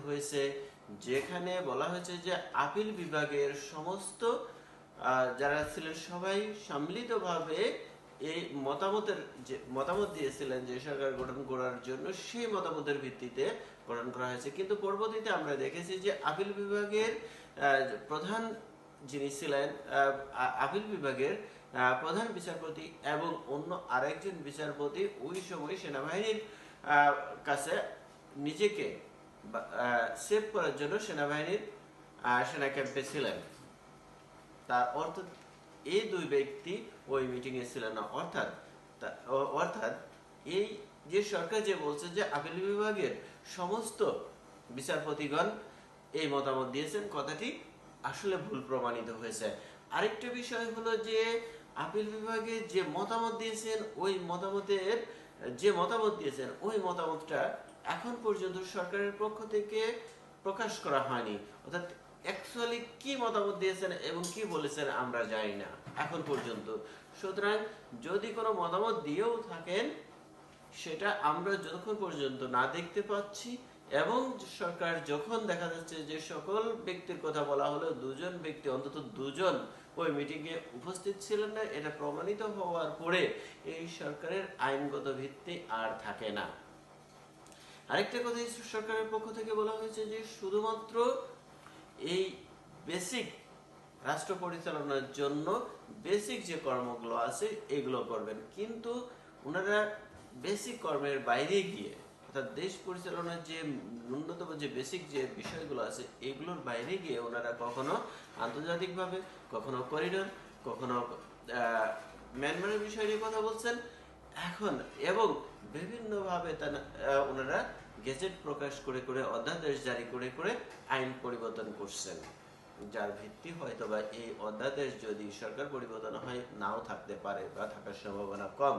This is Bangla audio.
হয়েছে, যেখানে বলা হয়েছে যে আপিল বিভাগের সমস্ত যারা ছিলেন সবাই সম্মিলিতভাবে এই মতামত দিয়েছিলেন যে সরকার গঠন করার জন্য, সেই মতামতের ভিত্তিতে গঠন করা হয়েছে। কিন্তু পরবর্তীতে আমরা দেখেছি যে আপিল বিভাগের প্রধান যিনি ছিলেন আপিল বিভাগের প্রধান বিচারপতি এবং অন্য আরেকজন বিচারপতি ওই সময় সেনাবাহিনীর কাছে নিজেকে সেভ করার জন্য সেনাবাহিনীর সেনা ক্যাম্পে ছিলেন। তার অর্থ এই দুই ব্যক্তি ওই মিটিং এ ছিলেন না। অর্থাৎ এই যে সরকার যে বলছে যে আপিল বিভাগের সমস্ত বিচারপতিগণ এই মতামত দিয়েছেন, কথাটি আসলে ভুল প্রমাণিত হয়েছে। আরেকটা বিষয় হলো যে আপিল বিভাগে যে মতামত দিয়েছেন ওই মতামতটা এখন পর্যন্ত সরকারের পক্ষ থেকে প্রকাশ করা হয়নি। অর্থাৎ অ্যাকচুয়ালি কি মতামত দিয়েছেন এবং কি বলেছেন আমরা জানি না এখন পর্যন্ত। সুতরাং যদি কোনো মতামত দিয়েও থাকেন, সেটা আমরা যতক্ষণ পর্যন্ত না দেখতে পাচ্ছি এবং সরকার যখন দেখা যাচ্ছে যে সকল ব্যক্তির কথা বলা হলো, অন্তত দুজন ওই মিটিংয়ে উপস্থিত ছিলেন না, এটা প্রমাণিত হওয়ার পরে এই সরকারের আইনগত ভিত্তি আর থাকে না। আরেকটা কথা সরকারের পক্ষ থেকে বলা হয়েছে যে শুধুমাত্র এই বেসিক রাষ্ট্র পরিচালনার জন্য বেসিক যে কর্মগুলো আছে এগুলো করবেন, কিন্তু ওনারা বেসিক কর্মের বাইরে গিয়ে, অর্থাৎ দেশ পরিচালনার যে ন্যূনতম যে বেসিক যে বিষয়গুলো আছে এগুলোর বাইরে গিয়ে ওনারা কখনো আন্তর্জাতিকভাবে, কখনো করিডোর, কখনো মিয়ানমারের বিষয় নিয়ে কথা বলছেন এখন, এবং বিভিন্নভাবে ওনারা গেজেট প্রকাশ করে করে, অধ্যাদেশ জারি করে করে আইন পরিবর্তন করছেন, যার ভিত্তি হয়তো বা এই অধ্যাদেশ যদি সরকার পরিবর্তন হয় নাও থাকতে পারে বা থাকার সম্ভাবনা কম।